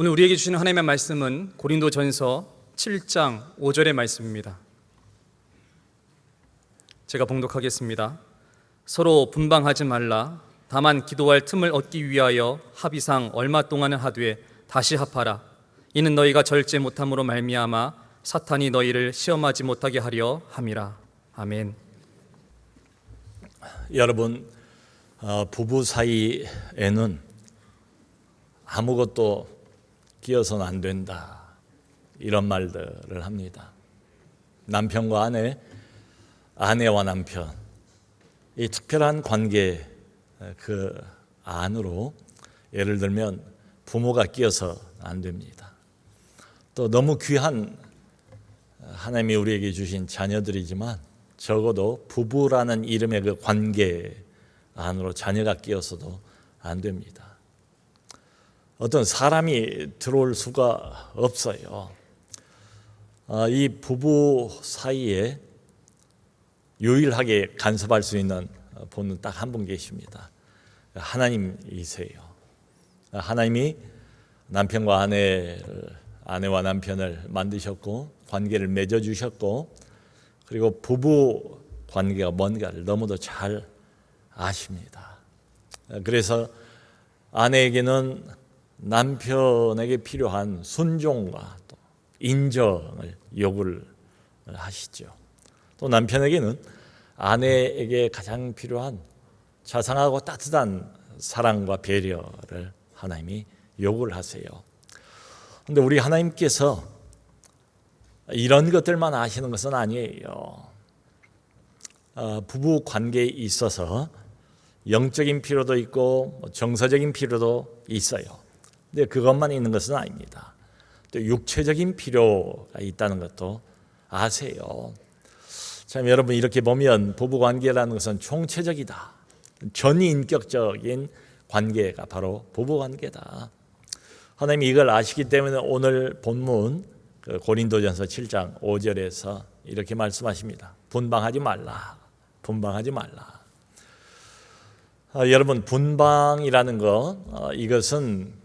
오늘 우리에게 주시는 하나님의 말씀은 고린도전서 7장 5절의 말씀입니다. 제가 봉독하겠습니다. 서로 분방하지 말라. 다만 기도할 틈을 얻기 위하여 합의상 얼마 동안은 하되 다시 합하라. 이는 너희가 절제 못함으로 말미암아 사탄이 너희를 시험하지 못하게 하려 함이라. 아멘. 여러분, 부부 사이에는 아무것도 끼어서는 안 된다, 이런 말들을 합니다. 남편과 아내, 아내와 남편, 이 특별한 관계 그 안으로 예를 들면 부모가 끼어서 안 됩니다. 또 너무 귀한 하나님이 우리에게 주신 자녀들이지만 적어도 부부라는 이름의 그 관계 안으로 자녀가 끼어서도 안 됩니다. 어떤 사람이 들어올 수가 없어요. 이 부부 사이에 유일하게 간섭할 수 있는 분은 딱 한 분 계십니다. 하나님이세요. 하나님이 남편과 아내와 남편을 만드셨고 관계를 맺어주셨고, 그리고 부부 관계가 뭔가를 너무도 잘 아십니다. 그래서 아내에게는 남편에게 필요한 순종과 또 인정을 요구를 하시죠. 또 남편에게는 아내에게 가장 필요한 자상하고 따뜻한 사랑과 배려를 하나님이 요구를 하세요. 그런데 우리 하나님께서 이런 것들만 아시는 것은 아니에요. 부부 관계에 있어서 영적인 필요도 있고 정서적인 필요도 있어요. 근데 그것만 있는 것은 아닙니다. 또 육체적인 필요가 있다는 것도 아세요. 참, 여러분, 이렇게 보면 부부 관계라는 것은 총체적이다, 전인격적인 관계가 바로 부부 관계다. 하나님이 이걸 아시기 때문에 오늘 본문 고린도전서 7장 5절에서 이렇게 말씀하십니다. 분방하지 말라. 분방하지 말라. 여러분, 분방이라는 거, 이것은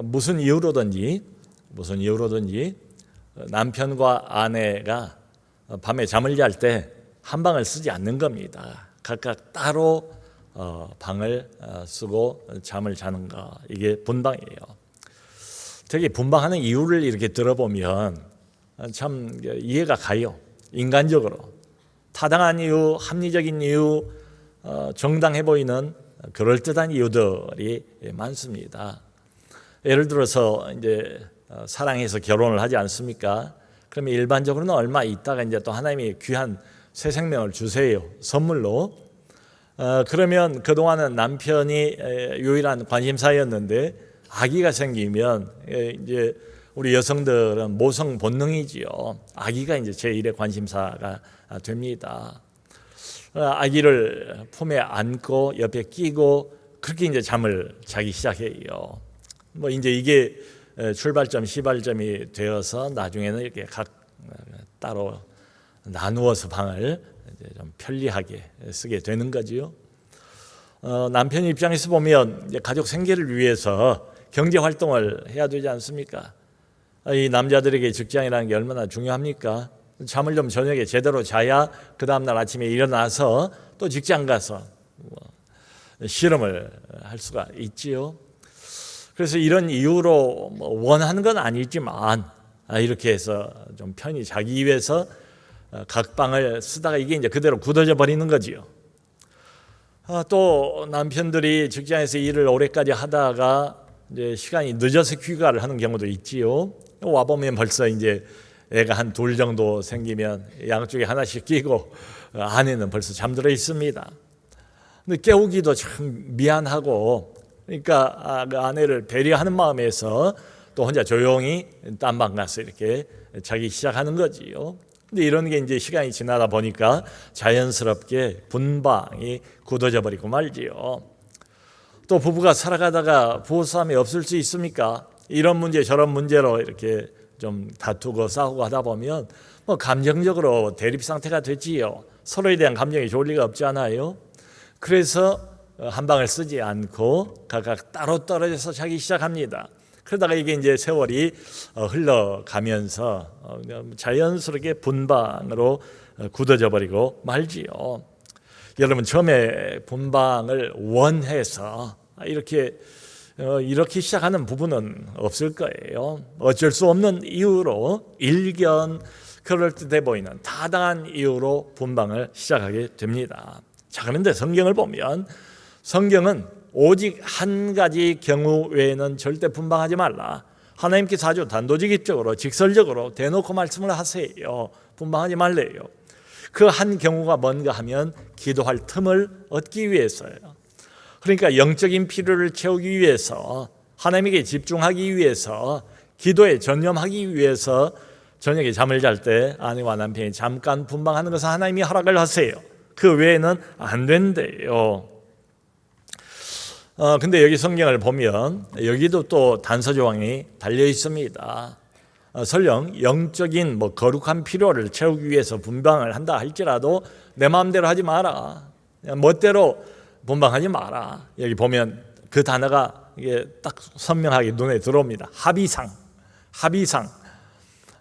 무슨 이유로든지 남편과 아내가 밤에 잠을 잘 때 한 방을 쓰지 않는 겁니다. 각각 따로 방을 쓰고 잠을 자는 거, 이게 분방이에요. 되게 분방하는 이유를 이렇게 들어보면 참 이해가 가요. 인간적으로 타당한 이유, 합리적인 이유, 정당해 보이는 그럴듯한 이유들이 많습니다. 예를 들어서 이제 사랑해서 결혼을 하지 않습니까? 그러면 일반적으로는 얼마 있다가 이제 또 하나님이 귀한 새 생명을 주세요, 선물로. 그러면 그동안은 남편이 유일한 관심사였는데 아기가 생기면 이제 우리 여성들은 모성 본능이지요. 아기가 이제 제1의 관심사가 됩니다. 아기를 품에 안고 옆에 끼고 그렇게 이제 잠을 자기 시작해요. 뭐 이제 이게 출발점, 시발점이 되어서 나중에는 이렇게 각 따로 나누어서 방을 이제 좀 편리하게 쓰게 되는 거지요. 남편 입장에서 보면 이제 가족 생계를 위해서 경제 활동을 해야 되지 않습니까? 이 남자들에게 직장이라는 게 얼마나 중요합니까? 잠을 좀 저녁에 제대로 자야 그 다음날 아침에 일어나서 또 직장 가서 실험을 할 수가 있지요. 그래서 이런 이유로 원하는 건 아니지만 이렇게 해서 좀 편히 자기 위해서 각 방을 쓰다가 이게 이제 그대로 굳어져 버리는 거지요. 또 남편들이 직장에서 일을 오래까지 하다가 이제 시간이 늦어서 귀가를 하는 경우도 있지요. 와 보면 벌써 이제 애가 한 둘 정도 생기면 양쪽에 하나씩 끼고 아내는 벌써 잠들어 있습니다. 근데 깨우기도 참 미안하고, 그러니까 그 아내를 배려하는 마음에서 또 혼자 조용히 딴방 가서 이렇게 자기 시작하는 거지요. 근데 이런 게 이제 시간이 지나다 보니까 자연스럽게 분방이 굳어져 버리고 말지요. 또 부부가 살아가다가 부부싸움이 없을 수 있습니까? 이런 문제 저런 문제로 이렇게 좀 다투고 싸우고 하다 보면 뭐 감정적으로 대립 상태가 되지요. 서로에 대한 감정이 좋을 리가 없지 않아요? 그래서 한 방을 쓰지 않고 각각 따로 떨어져서 자기 시작합니다. 그러다가 이게 이제 세월이 흘러가면서 자연스럽게 분방으로 굳어져 버리고 말지요. 여러분 처음에 분방을 원해서 이렇게 시작하는 부분은 없을 거예요. 어쩔 수 없는 이유로 일견 그럴듯해 보이는 타당한 이유로 분방을 시작하게 됩니다. 자, 그런데 성경을 보면 성경은 오직 한 가지 경우 외에는 절대 분방하지 말라. 하나님께서 아주 단도직입적으로 직설적으로 대놓고 말씀을 하세요. 분방하지 말래요. 그 한 경우가 뭔가 하면 기도할 틈을 얻기 위해서예요. 그러니까 영적인 필요를 채우기 위해서, 하나님에게 집중하기 위해서, 기도에 전념하기 위해서 저녁에 잠을 잘 때 아내와 남편이 잠깐 분방하는 것은 하나님이 허락을 하세요. 그 외에는 안 된대요. 근데 여기 성경을 보면 여기도 또 단서 조항이 달려 있습니다. 설령 영적인 거룩한 필요를 채우기 위해서 분방을 한다 할지라도 내 마음대로 하지 마라. 멋대로 분방하지 마라. 여기 보면 그 단어가 이게 딱 선명하게 눈에 들어옵니다. 합의상.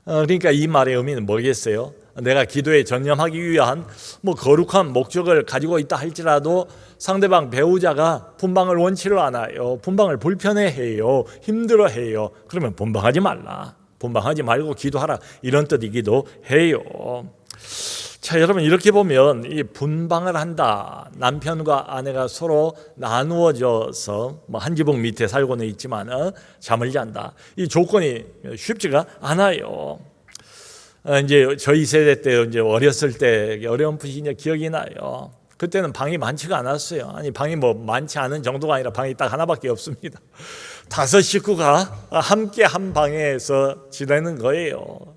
그러니까 이 말의 의미는 뭐겠어요? 내가 기도에 전념하기 위한 거룩한 목적을 가지고 있다 할지라도 상대방 배우자가 분방을 원치를 않아요. 분방을 불편해해요. 힘들어해요. 그러면 분방하지 말라. 분방하지 말고 기도하라. 이런 뜻이기도 해요. 자, 여러분 이렇게 보면 이 분방을 한다. 남편과 아내가 서로 나누어져서 한 지붕 밑에 살고는 있지만 잠을 잔다. 이 조건이 쉽지가 않아요. 이제 저희 세대 때 이제 어렸을 때 어렴풋이 기억이 나요. 그때는 방이 많지가 않았어요. 아니 방이 많지 않은 정도가 아니라 방이 딱 하나밖에 없습니다. 5 식구가 함께 한 방에서 지내는 거예요.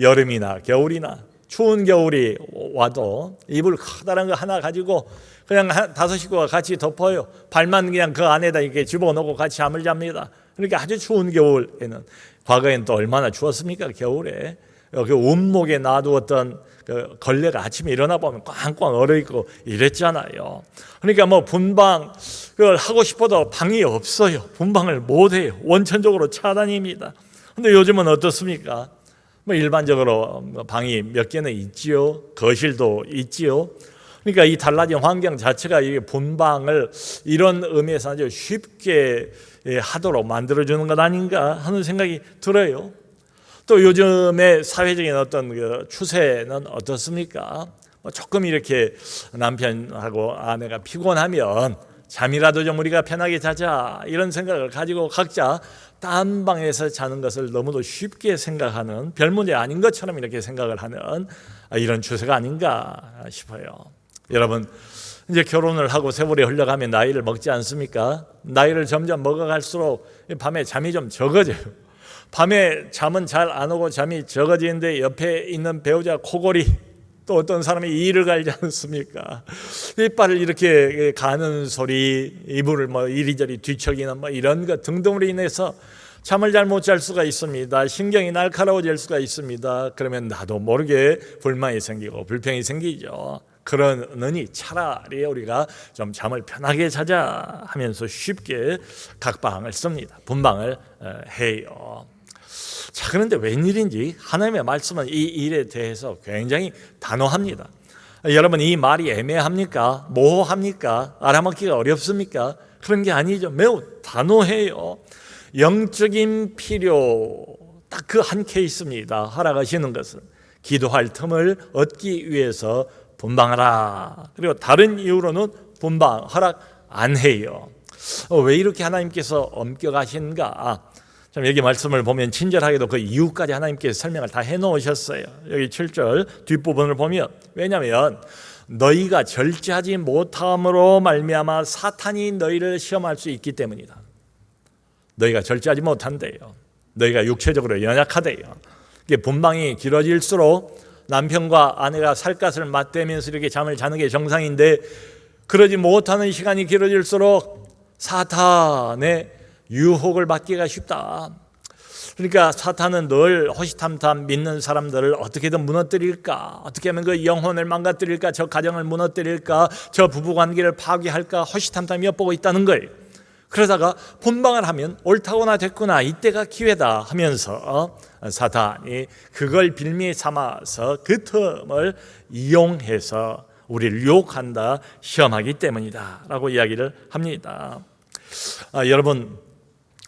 여름이나 겨울이나 추운 겨울이 와도 이불 커다란 거 하나 가지고 그냥 5 식구가 같이 덮어요. 발만 그냥 그 안에다 이렇게 집어넣고 같이 잠을 잡니다. 그러니까 아주 추운 겨울에는, 과거엔 또 얼마나 추웠습니까? 겨울에 그 온목에 놔두었던 그 걸레가 아침에 일어나 보면 꽝꽝 얼어 있고 이랬잖아요. 그러니까 분방 그걸 하고 싶어도 방이 없어요. 분방을 못 해요. 원천적으로 차단입니다. 근데 요즘은 어떻습니까? 일반적으로 방이 몇 개는 있지요. 거실도 있지요. 그러니까 이 달라진 환경 자체가 이 분방을 이런 의미에서 아주 쉽게 하도록 만들어주는 것 아닌가 하는 생각이 들어요. 또 요즘의 사회적인 어떤 그 추세는 어떻습니까? 조금 이렇게 남편하고 아내가 피곤하면 잠이라도 좀 우리가 편하게 자자 이런 생각을 가지고 각자 딴 방에서 자는 것을 너무도 쉽게 생각하는, 별 문제 아닌 것처럼 이렇게 생각을 하는 이런 추세가 아닌가 싶어요. 여러분 이제 결혼을 하고 세월이 흘러가면 나이를 먹지 않습니까? 나이를 점점 먹어갈수록 밤에 잠이 좀 적어져요. 밤에 잠은 잘 안 오고 잠이 적어지는데 옆에 있는 배우자 코골이, 또 어떤 사람이 이를 갈지 않습니까? 이빨을 이렇게 가는 소리, 이불을 이리저리 뒤척이는 이런 것 등등으로 인해서 잠을 잘 못 잘 수가 있습니다. 신경이 날카로워질 수가 있습니다. 그러면 나도 모르게 불만이 생기고 불평이 생기죠. 그러느니 차라리 우리가 좀 잠을 편하게 자자 하면서 쉽게 각방을 씁니다. 분방을 해요. 자, 그런데 웬일인지 하나님의 말씀은 이 일에 대해서 굉장히 단호합니다. 여러분 이 말이 애매합니까? 모호합니까? 알아먹기가 어렵습니까? 그런 게 아니죠. 매우 단호해요. 영적인 필요 딱 그 한 케이스입니다. 허락하시는 것은 기도할 틈을 얻기 위해서 분방하라. 그리고 다른 이유로는 분방 허락 안 해요. 왜 이렇게 하나님께서 엄격하신가? 여기 말씀을 보면 친절하게도 그 이유까지 하나님께서 설명을 다 해놓으셨어요. 여기 7절 뒷부분을 보면, 왜냐하면 너희가 절제하지 못함으로 말미암아 사탄이 너희를 시험할 수 있기 때문이다. 너희가 절제하지 못한대요. 너희가 육체적으로 연약하대요. 이게 분방이 길어질수록 남편과 아내가 살갗을 맞대면서 이렇게 잠을 자는 게 정상인데, 그러지 못하는 시간이 길어질수록 사탄의 유혹을 받기가 쉽다. 그러니까 사탄은 늘 호시탐탐 믿는 사람들을 어떻게든 무너뜨릴까, 어떻게 하면 그 영혼을 망가뜨릴까, 저 가정을 무너뜨릴까, 저 부부관계를 파괴할까 호시탐탐 엿보고 있다는 거예요. 그러다가 본방을 하면 옳다거나 됐구나, 이때가 기회다 하면서 사탄이 그걸 빌미 삼아서 그 틈을 이용해서 우리를 유혹한다, 시험하기 때문이다 라고 이야기를 합니다. 여러분,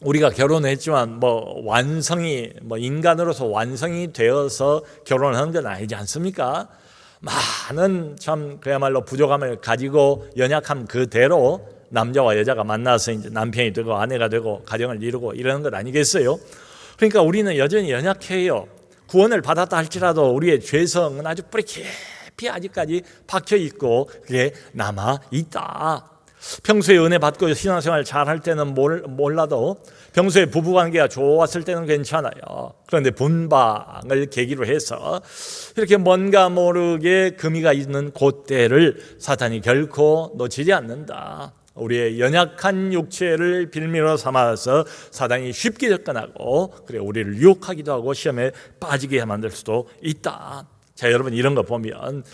우리가 결혼했지만 완성이 인간으로서 완성이 되어서 결혼하는 건 아니지 않습니까? 많은 참 그야말로 부족함을 가지고 연약함 그대로 남자와 여자가 만나서 이제 남편이 되고 아내가 되고 가정을 이루고 이러는 것 아니겠어요? 그러니까 우리는 여전히 연약해요. 구원을 받았다 할지라도 우리의 죄성은 아주 뿌리 깊이 아직까지 박혀 있고 그게 남아 있다. 평소에 은혜 받고 신앙생활 잘 할 때는 몰라도 평소에 부부관계가 좋았을 때는 괜찮아요. 그런데 본방을 계기로 해서 이렇게 뭔가 모르게 금이가 있는 그때를 사탄이 결코 놓치지 않는다. 우리의 연약한 육체를 빌미로 삼아서 사단이 쉽게 접근하고 그래 우리를 유혹하기도 하고 시험에 빠지게 만들 수도 있다. 자, 여러분, 이런 거 보면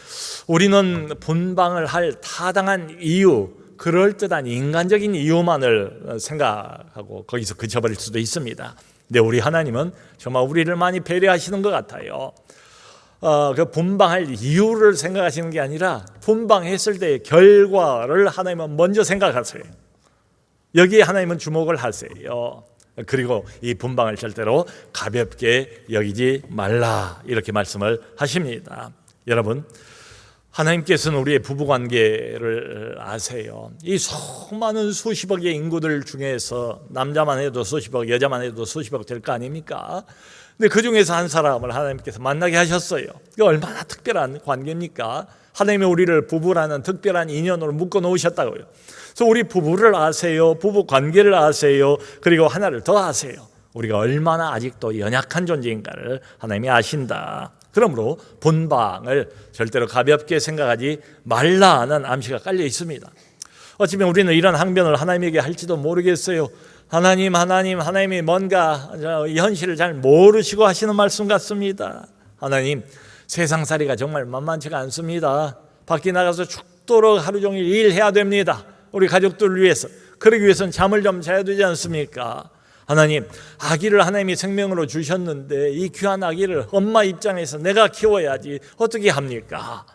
우리는 본방을 할 타당한 이유, 그럴듯한 인간적인 이유만을 생각하고 거기서 그쳐버릴 수도 있습니다. 근데 우리 하나님은 정말 우리를 많이 배려하시는 것 같아요. 그 본방할 이유를 생각하시는 게 아니라 본방했을 때의 결과를 하나님은 먼저 생각하세요. 여기에 하나님은 주목을 하세요. 그리고 이 본방을 절대로 가볍게 여기지 말라, 이렇게 말씀을 하십니다. 여러분, 하나님께서는 우리의 부부관계를 아세요. 이 수많은 수십억의 인구들 중에서 남자만 해도 수십억, 여자만 해도 수십억 될 거 아닙니까? 근데 그 중에서 한 사람을 하나님께서 만나게 하셨어요. 이게 얼마나 특별한 관계입니까? 하나님이 우리를 부부라는 특별한 인연으로 묶어 놓으셨다고요. 그래서 우리 부부를 아세요. 부부 관계를 아세요. 그리고 하나를 더 아세요. 우리가 얼마나 아직도 연약한 존재인가를 하나님이 아신다. 그러므로 본방을 절대로 가볍게 생각하지 말라는 암시가 깔려 있습니다. 어쩌면 우리는 이런 항변을 하나님에게 할지도 모르겠어요. 하나님이 뭔가 이 현실을 잘 모르시고 하시는 말씀 같습니다. 하나님, 세상살이가 정말 만만치가 않습니다. 밖에 나가서 죽도록 하루 종일 일해야 됩니다. 우리 가족들을 위해서. 그러기 위해서는 잠을 좀 자야 되지 않습니까? 하나님, 아기를 하나님이 생명으로 주셨는데 이 귀한 아기를 엄마 입장에서 내가 키워야지 어떻게 합니까?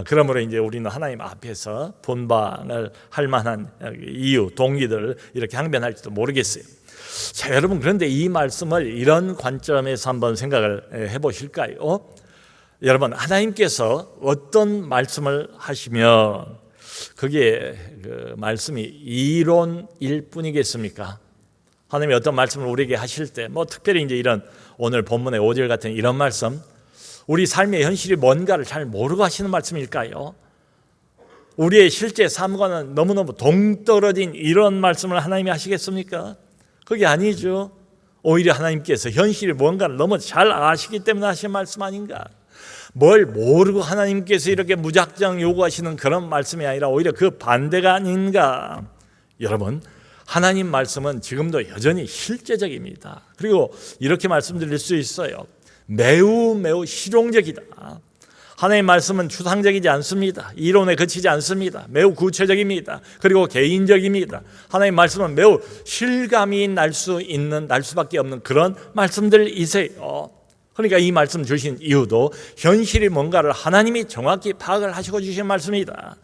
그러므로 이제 우리는 하나님 앞에서 본방을 할 만한 이유, 동기들을 이렇게 항변할지도 모르겠어요. 자, 여러분, 그런데 이 말씀을 이런 관점에서 한번 생각을 해보실까요? 여러분, 하나님께서 어떤 말씀을 하시면 그게 그 말씀이 이론일 뿐이겠습니까? 하나님이 어떤 말씀을 우리에게 하실 때 특별히 이제 이런 오늘 본문의 5절 같은 이런 말씀, 우리 삶의 현실이 뭔가를 잘 모르고 하시는 말씀일까요? 우리의 실제 삶과는 너무너무 동떨어진 이런 말씀을 하나님이 하시겠습니까? 그게 아니죠. 오히려 하나님께서 현실이 뭔가를 너무 잘 아시기 때문에 하신 말씀 아닌가? 뭘 모르고 하나님께서 이렇게 무작정 요구하시는 그런 말씀이 아니라 오히려 그 반대가 아닌가? 여러분, 하나님 말씀은 지금도 여전히 실제적입니다. 그리고 이렇게 말씀드릴 수 있어요. 매우 실용적이다. 하나님 말씀은 추상적이지 않습니다. 이론에 그치지 않습니다. 매우 구체적입니다. 그리고 개인적입니다. 하나님 말씀은 매우 실감이 날 수밖에 없는 그런 말씀들이세요. 그러니까 이 말씀 주신 이유도 현실이 뭔가를 하나님이 정확히 파악을 하시고 주신 말씀이다.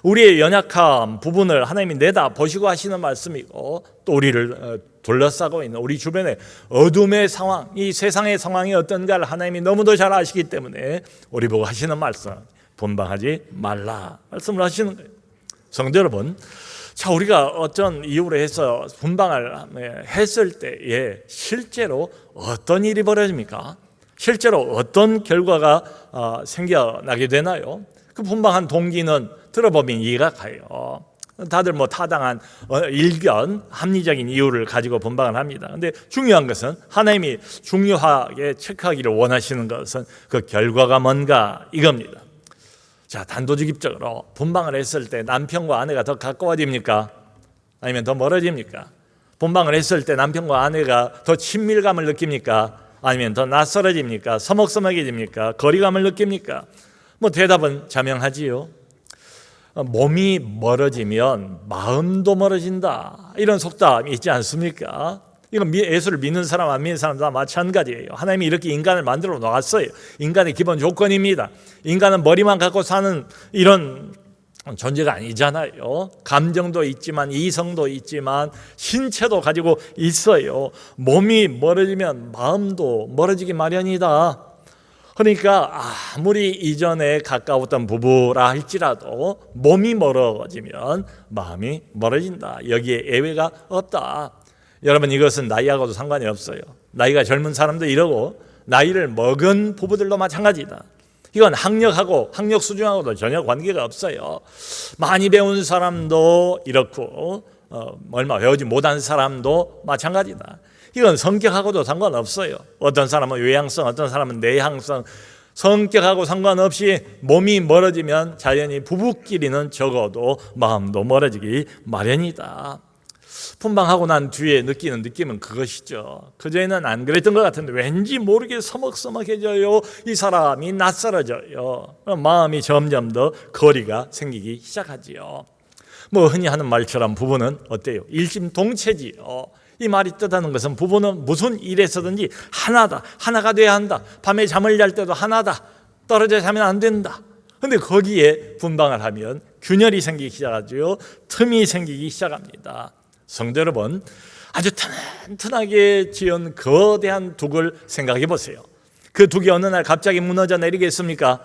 우리의 연약함 부분을 하나님이 내다보시고 하시는 말씀이고, 또 우리를 둘러싸고 있는 우리 주변의 어둠의 상황, 이 세상의 상황이 어떤가를 하나님이 너무도 잘 아시기 때문에 우리 보고 하시는 말씀, 본방하지 말라 말씀을 하시는 거예요. 성도 여러분, 자, 우리가 어떤 이유로 해서 본방을 했을 때에 실제로 어떤 일이 벌어집니까? 실제로 어떤 결과가 생겨나게 되나요? 그 본방한 동기는 들어보면 이해가 가요. 다들 타당한 일견, 합리적인 이유를 가지고 본방을 합니다. 그런데 중요한 것은 하나님이 중요하게 체크하기를 원하시는 것은 그 결과가 뭔가 이겁니다. 자, 단도직입적으로 본방을 했을 때 남편과 아내가 더 가까워집니까? 아니면 더 멀어집니까? 분방을 했을 때 남편과 아내가 더 친밀감을 느낍니까? 아니면 더 낯설어집니까? 서먹서먹해집니까? 거리감을 느낍니까? 뭐 대답은 자명하지요. 몸이 멀어지면 마음도 멀어진다, 이런 속담이 있지 않습니까? 이건 예수를 믿는 사람 안 믿는 사람 다 마찬가지예요. 하나님이 이렇게 인간을 만들어 놓았어요. 인간의 기본 조건입니다. 인간은 머리만 갖고 사는 이런 존재가 아니잖아요. 감정도 있지만 이성도 있지만 신체도 가지고 있어요. 몸이 멀어지면 마음도 멀어지기 마련이다. 그러니까 아무리 이전에 가까웠던 부부라 할지라도 몸이 멀어지면 마음이 멀어진다. 여기에 예외가 없다. 여러분, 이것은 나이하고도 상관이 없어요. 나이가 젊은 사람도 이러고 나이를 먹은 부부들도 마찬가지다. 이건 학력 수준하고도 전혀 관계가 없어요. 많이 배운 사람도 이렇고 얼마 배우지 못한 사람도 마찬가지다. 이건 성격하고도 상관없어요. 어떤 사람은 외향성, 어떤 사람은 내향성, 성격하고 상관없이 몸이 멀어지면 자연히 부부끼리는 적어도 마음도 멀어지기 마련이다. 분방하고 난 뒤에 느끼는 느낌은 그것이죠. 그전에는 안 그랬던 것 같은데 왠지 모르게 서먹서먹해져요. 이 사람이 낯설어져요. 마음이 점점 더 거리가 생기기 시작하지요. 뭐 흔히 하는 말처럼 부부는 어때요? 일심동체지요. 이 말이 뜻하는 것은 부부는 무슨 일에서든지 하나다, 하나가 돼야 한다. 밤에 잠을 잘 때도 하나다, 떨어져 자면 안 된다. 근데 거기에 분방을 하면 균열이 생기기 시작하죠. 틈이 생기기 시작합니다. 성도 여러분, 아주 튼튼하게 지은 거대한 둑을 생각해 보세요. 그 둑이 어느 날 갑자기 무너져 내리겠습니까?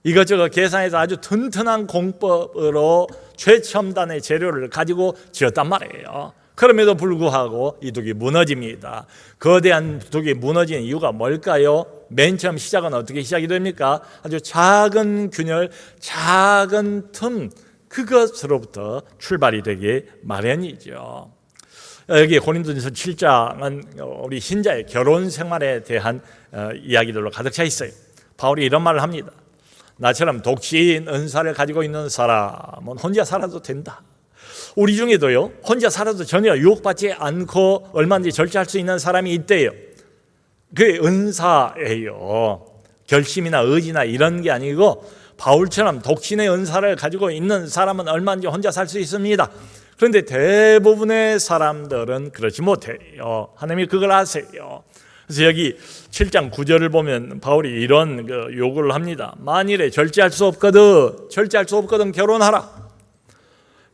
이것저것 계산해서 아주 튼튼한 공법으로 최첨단의 재료를 가지고 지었단 말이에요. 그럼에도 불구하고 이 둑이 무너집니다. 거대한 둑이 무너지는 이유가 뭘까요? 맨 처음 시작은 어떻게 시작이 됩니까? 아주 작은 균열, 작은 틈, 그것으로부터 출발이 되기 마련이죠. 여기 고린도전서 7장은 우리 신자의 결혼 생활에 대한 이야기들로 가득 차 있어요. 바울이 이런 말을 합니다. 나처럼 독신 은사를 가지고 있는 사람은 혼자 살아도 된다. 우리 중에도요, 혼자 살아도 전혀 유혹받지 않고 얼마든지 절제할 수 있는 사람이 있대요. 그게 은사예요. 결심이나 의지나 이런 게 아니고 바울처럼 독신의 은사를 가지고 있는 사람은 얼마든지 혼자 살 수 있습니다. 그런데 대부분의 사람들은 그렇지 못해요. 하나님이 그걸 아세요. 그래서 여기 7장 9절을 보면 바울이 이런 요구를 합니다. 만일에 절제할 수 없거든 결혼하라.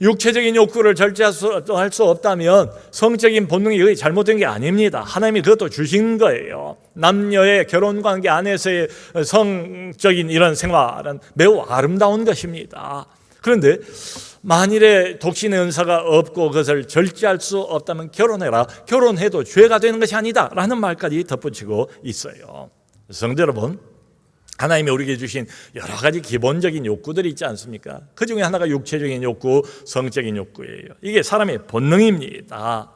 육체적인 욕구를 절제할 수 없다면 성적인 본능이 거의 잘못된 게 아닙니다. 하나님이 그것도 주신 거예요. 남녀의 결혼관계 안에서의 성적인 이런 생활은 매우 아름다운 것입니다. 그런데 만일에 독신의 은사가 없고 그것을 절제할 수 없다면 결혼해라. 결혼해도 죄가 되는 것이 아니다 라는 말까지 덧붙이고 있어요. 성도 여러분, 하나님이 우리에게 주신 여러 가지 기본적인 욕구들이 있지 않습니까? 그 중에 하나가 육체적인 욕구, 성적인 욕구예요. 이게 사람의 본능입니다.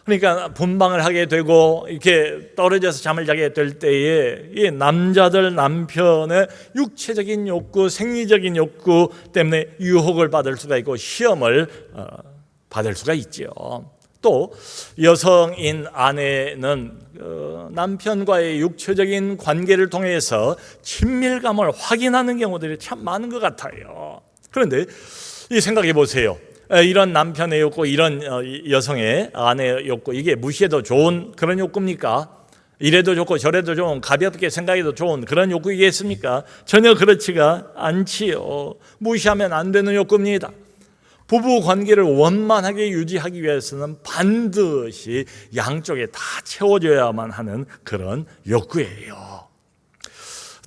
그러니까 분방을 하게 되고 이렇게 떨어져서 잠을 자게 될 때에 이 남자들 남편의 육체적인 욕구, 생리적인 욕구 때문에 유혹을 받을 수가 있고 시험을 받을 수가 있죠. 또 여성인 아내는 남편과의 육체적인 관계를 통해서 친밀감을 확인하는 경우들이 참 많은 것 같아요. 그런데 이 생각해 보세요. 이런 남편의 욕구, 이런 여성의 아내의 욕구, 이게 무시해도 좋은 그런 욕구입니까? 이래도 좋고 저래도 좋은, 가볍게 생각해도 좋은 그런 욕구이겠습니까? 전혀 그렇지가 않지요. 무시하면 안 되는 욕구입니다. 부부 관계를 원만하게 유지하기 위해서는 반드시 양쪽에 다 채워줘야만 하는 그런 욕구예요.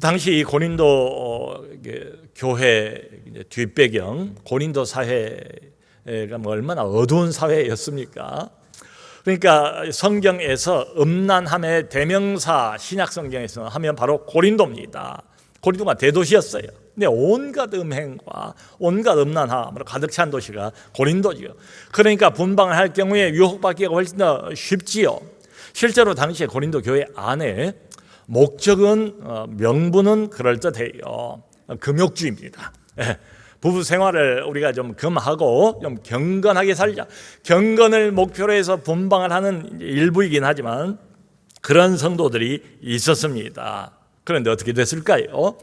당시 이 고린도 교회 뒷배경, 고린도 사회가 얼마나 어두운 사회였습니까? 그러니까 성경에서 음란함의 대명사, 신약 성경에서 하면 바로 고린도입니다. 고린도가 대도시였어요. 근데 온갖 음행과 온갖 음란함으로 가득 찬 도시가 고린도지요. 그러니까 분방을 할 경우에 유혹받기가 훨씬 더 쉽지요. 실제로 당시에 고린도 교회 안에 목적은, 명분은 그럴듯해요. 금욕주입니다. 부부 생활을 우리가 좀 금하고 좀 경건하게 살자. 경건을 목표로 해서 분방을 하는 일부이긴 하지만 그런 성도들이 있었습니다. 그런데 어떻게 됐을까요?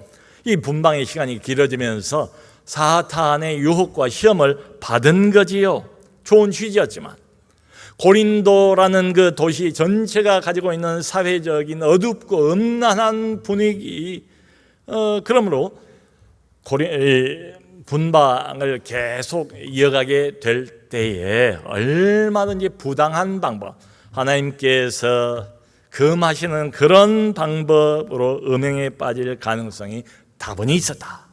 이 분방의 시간이 길어지면서 사탄의 유혹과 시험을 받은 거지요. 좋은 취지였지만 고린도라는 그 도시 전체가 가지고 있는 사회적인 어둡고 음란한 분위기, 그러므로 분방을 계속 이어가게 될 때에 얼마든지 부당한 방법, 하나님께서 금하시는 그런 방법으로 음행에 빠질 가능성이 다분히 있었다.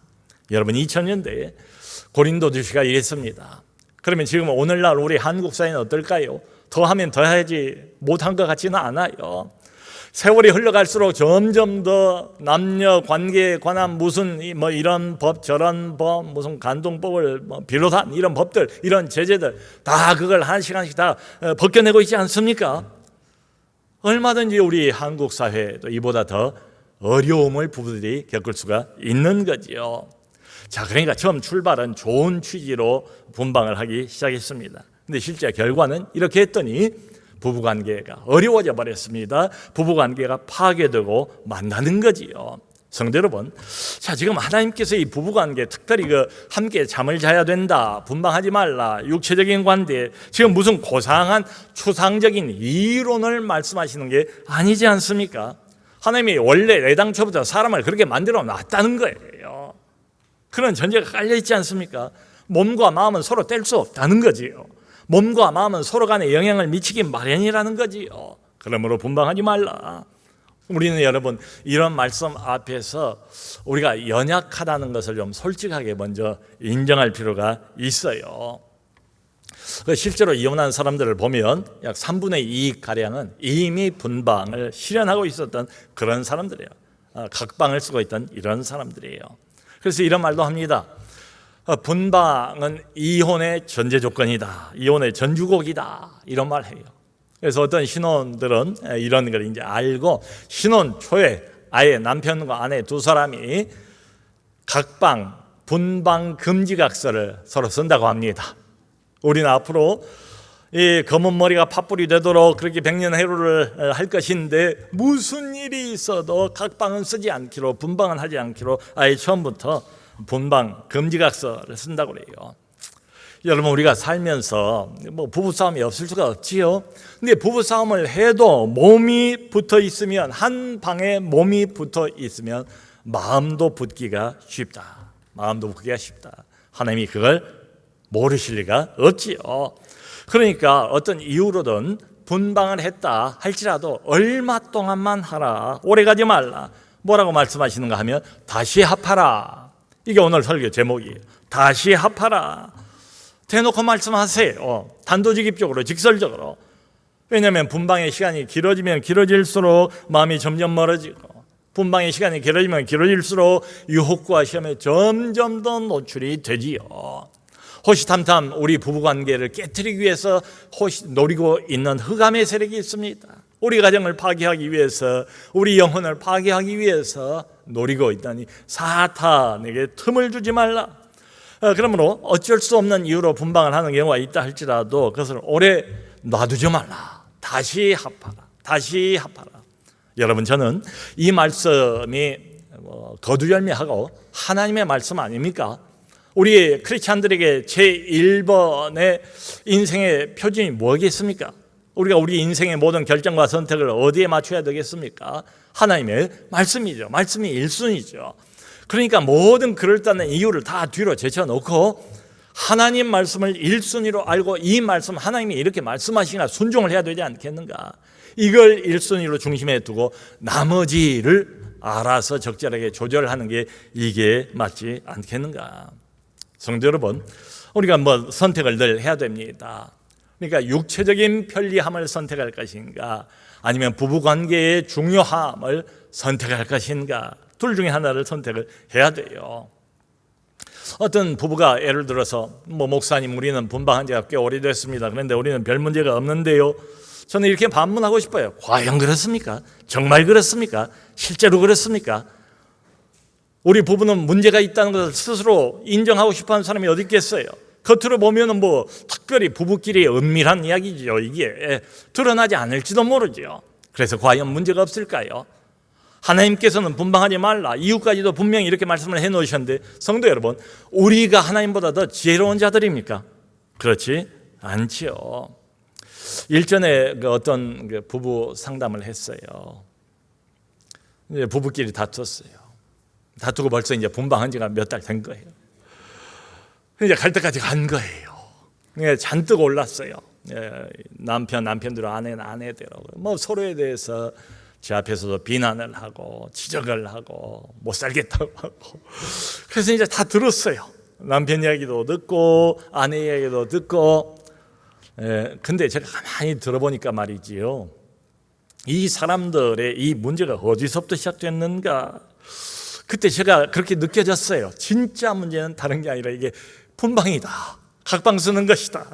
여러분, 2000년대에 고린도 도시가 이랬습니다. 그러면 지금 오늘날 우리 한국 사회는 어떨까요? 더하면 더하지 못한 것 같지는 않아요. 세월이 흘러갈수록 점점 더 남녀 관계에 관한 무슨 이런 법 저런 법 무슨 간동법을 비롯한 이런 법들 이런 제재들 다 그걸 하나씩 다 벗겨내고 있지 않습니까? 얼마든지 우리 한국 사회도 이보다 더 어려움을 부부들이 겪을 수가 있는 거지요. 자, 그러니까 처음 출발은 좋은 취지로 분방을 하기 시작했습니다. 근데 실제 결과는 이렇게 했더니 부부관계가 어려워져 버렸습니다. 부부관계가 파괴되고 만나는 거지요. 성도 여러분, 자, 지금 하나님께서 이 부부관계 특별히 함께 잠을 자야 된다, 분방하지 말라, 육체적인 관계, 지금 무슨 고상한 추상적인 이론을 말씀하시는 게 아니지 않습니까? 하나님이 원래 애당초부터 사람을 그렇게 만들어 놨다는 거예요. 그런 전제가 깔려 있지 않습니까? 몸과 마음은 서로 뗄 수 없다는 거지요. 몸과 마음은 서로 간에 영향을 미치기 마련이라는 거지요. 그러므로 분방하지 말라. 우리는 여러분 이런 말씀 앞에서 우리가 연약하다는 것을 좀 솔직하게 먼저 인정할 필요가 있어요. 실제로 이혼한 사람들을 보면 약 3분의 2가량은 이미 분방을 실현하고 있었던 그런 사람들이에요. 각방을 쓰고 있던 이런 사람들이에요. 그래서 이런 말도 합니다. 분방은 이혼의 전제 조건이다. 이혼의 전주곡이다. 이런 말 해요. 그래서 어떤 신혼들은 이런 걸 이제 알고 신혼 초에 아예 남편과 아내 두 사람이 각방, 분방 금지각서를 서로 쓴다고 합니다. 우리는 앞으로 이 검은 머리가 팥불이 되도록 그렇게 백년해로를 할 것인데 무슨 일이 있어도 각방은 쓰지 않기로, 분방은 하지 않기로 아예 처음부터 분방 금지각서를 쓴다고 그래요. 여러분, 우리가 살면서 부부싸움이 없을 수가 없지요. 근데 부부싸움을 해도 몸이 붙어 있으면, 한 방에 몸이 붙어 있으면 마음도 붙기가 쉽다. 마음도 붙기가 쉽다. 하나님이 그걸 모르실 리가 없지요. 그러니까 어떤 이유로든 분방을 했다 할지라도 얼마 동안만 하라, 오래 가지 말라. 뭐라고 말씀하시는가 하면 다시 합하라. 이게 오늘 설교 제목이에요. 다시 합하라. 대놓고 말씀하세요. 단도직입적으로, 직설적으로. 왜냐하면 분방의 시간이 길어지면 길어질수록 마음이 점점 멀어지고, 분방의 시간이 길어지면 길어질수록 유혹과 시험에 점점 더 노출이 되지요. 호시탐탐 우리 부부관계를 깨트리기 위해서 노리고 있는 흑암의 세력이 있습니다. 우리 가정을 파괴하기 위해서, 우리 영혼을 파괴하기 위해서 노리고 있다니 사탄에게 틈을 주지 말라. 그러므로 어쩔 수 없는 이유로 분방을 하는 경우가 있다 할지라도 그것을 오래 놔두지 말라. 다시 합하라. 다시 합하라. 여러분, 저는 이 말씀이 거두절미하고 하나님의 말씀 아닙니까? 우리 크리스찬들에게 제1번의 인생의 표준이 뭐겠습니까? 우리가 우리 인생의 모든 결정과 선택을 어디에 맞춰야 되겠습니까? 하나님의 말씀이죠. 말씀이 1순위죠. 그러니까 모든 그럴듯한 이유를 다 뒤로 제쳐놓고 하나님 말씀을 1순위로 알고 이 말씀, 하나님이 이렇게 말씀하시니까 순종을 해야 되지 않겠는가? 이걸 1순위로 중심에 두고 나머지를 알아서 적절하게 조절하는 게 이게 맞지 않겠는가? 성도 여러분, 우리가 선택을 늘 해야 됩니다. 그러니까 육체적인 편리함을 선택할 것인가, 아니면 부부관계의 중요함을 선택할 것인가, 둘 중에 하나를 선택을 해야 돼요. 어떤 부부가 예를 들어서 목사님, 우리는 분방한 지가 꽤 오래됐습니다. 그런데 우리는 별 문제가 없는데요. 저는 이렇게 반문하고 싶어요. 과연 그렇습니까? 정말 그렇습니까? 실제로 그렇습니까? 우리 부부는 문제가 있다는 것을 스스로 인정하고 싶어하는 사람이 어디 있겠어요? 겉으로 보면은 뭐 특별히 부부끼리 은밀한 이야기죠. 이게 드러나지 않을지도 모르죠. 그래서 과연 문제가 없을까요? 하나님께서는 분방하지 말라, 이유까지도 분명히 이렇게 말씀을 해놓으셨는데, 성도 여러분, 우리가 하나님보다 더 지혜로운 자들입니까? 그렇지 않지요. 일전에 어떤 부부 상담을 했어요. 이제 부부끼리 다투고 벌써 이제 분방한 지가 몇 달 된 거예요. 이제 갈 때까지 간 거예요. 잔뜩 올랐어요. 남편대로, 아내는 아내대로, 뭐 서로에 대해서 제 앞에서도 비난을 하고 지적을 하고 못 살겠다고 하고. 그래서 이제 다 들었어요. 남편 이야기도 듣고 아내 이야기도 듣고. 근데 제가 가만히 들어보니까 말이지요, 이 사람들의 이 문제가 어디서부터 시작됐는가, 그때 제가 그렇게 느껴졌어요. 진짜 문제는 다른 게 아니라 이게 분방이다, 각방 쓰는 것이다.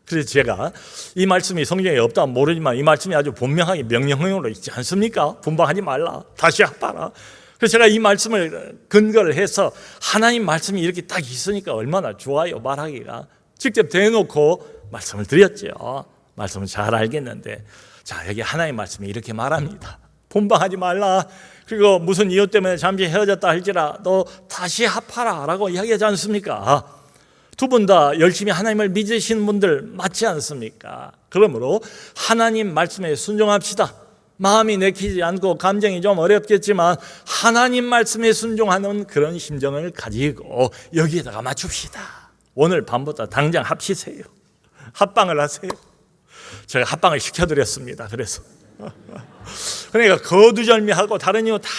그래서 제가 이 말씀이 성경에 없다면 모르지만 이 말씀이 아주 분명하게 명령형으로 있지 않습니까? 분방하지 말라, 다시 합하라. 그래서 제가 이 말씀을 근거를 해서, 하나님 말씀이 이렇게 딱 있으니까 얼마나 좋아요, 말하기가. 직접 대놓고 말씀을 드렸죠. 말씀을 잘 알겠는데, 자, 여기 하나님 말씀이 이렇게 말합니다. 분방하지 말라. 그리고 무슨 이유 때문에 잠시 헤어졌다 할지라도 다시 합하라 라고 이야기하지 않습니까? 두 분 다 열심히 하나님을 믿으시는 분들 맞지 않습니까? 그러므로 하나님 말씀에 순종합시다. 마음이 내키지 않고 감정이 좀 어렵겠지만 하나님 말씀에 순종하는 그런 심정을 가지고 여기에다가 맞춥시다. 오늘 밤부터 당장 합시세요. 합방을 하세요. 제가 합방을 시켜드렸습니다. 그래서 그러니까 거두절미하고 다른 이유 다,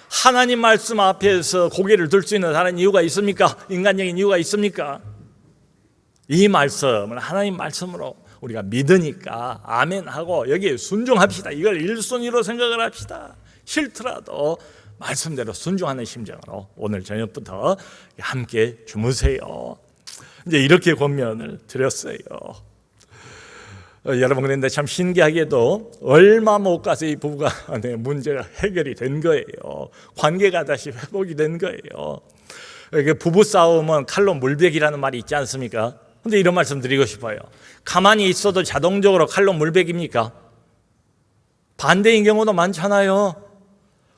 하나님 말씀 앞에서 고개를 들 수 있는 다른 이유가 있습니까? 인간적인 이유가 있습니까? 이 말씀을 하나님 말씀으로 우리가 믿으니까 아멘하고 여기에 순종합시다. 이걸 1순위로 생각을 합시다. 싫더라도 말씀대로 순종하는 심정으로 오늘 저녁부터 함께 주무세요. 이제 이렇게 권면을 드렸어요. 여러분, 그런데 참 신기하게도 얼마 못 가서 이 부부가 문제가 해결이 된 거예요. 관계가 다시 회복이 된 거예요. 부부 싸움은 칼로 물베기라는 말이 있지 않습니까? 근데 이런 말씀 드리고 싶어요. 가만히 있어도 자동적으로 칼로 물베깁니까? 반대인 경우도 많잖아요.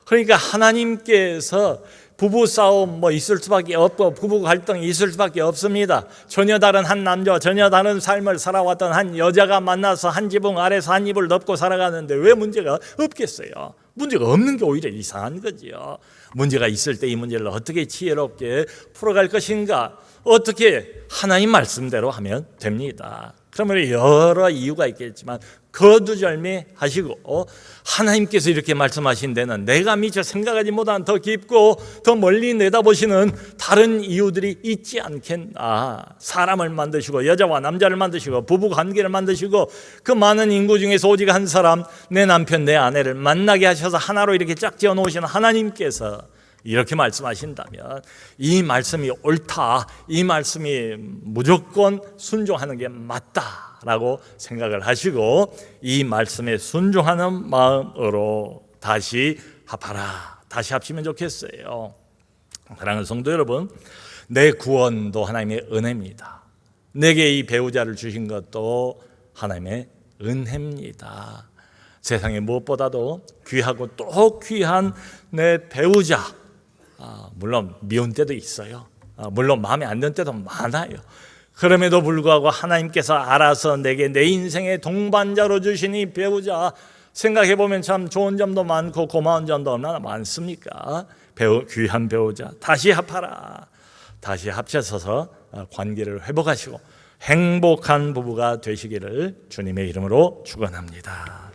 그러니까 하나님께서 부부 싸움 있을 수밖에 없고 부부 갈등이 있을 수밖에 없습니다. 전혀 다른 한 남자와 전혀 다른 삶을 살아왔던 한 여자가 만나서 한 지붕 아래서 한 입을 덮고 살아가는데 왜 문제가 없겠어요? 문제가 없는 게 오히려 이상한 거지요. 문제가 있을 때 이 문제를 어떻게 지혜롭게 풀어갈 것인가, 어떻게 하나님 말씀대로 하면 됩니다. 그러면 여러 이유가 있겠지만 거두절미 하시고, 하나님께서 이렇게 말씀하신 데는 내가 미처 생각하지 못한 더 깊고 더 멀리 내다보시는 다른 이유들이 있지 않겠나. 사람을 만드시고 여자와 남자를 만드시고 부부 관계를 만드시고 그 많은 인구 중에서 오직 한 사람, 내 남편 내 아내를 만나게 하셔서 하나로 이렇게 짝지어 놓으시는 하나님께서 이렇게 말씀하신다면 이 말씀이 옳다, 이 말씀이 무조건 순종하는 게 맞다라고 생각을 하시고 이 말씀에 순종하는 마음으로 다시 합하라, 다시 합치면 좋겠어요. 사랑하는 성도 여러분, 내 구원도 하나님의 은혜입니다. 내게 이 배우자를 주신 것도 하나님의 은혜입니다. 세상에 무엇보다도 귀하고 또 귀한 내 배우자, 물론 미운 때도 있어요. 물론 마음에 안 드는 때도 많아요. 그럼에도 불구하고 하나님께서 알아서 내게 내 인생의 동반자로 주신 이 배우자, 생각해보면 참 좋은 점도 많고 고마운 점도 얼마나 많습니까? 귀한 배우자 다시 합하라. 다시 합쳐서 관계를 회복하시고 행복한 부부가 되시기를 주님의 이름으로 축원합니다.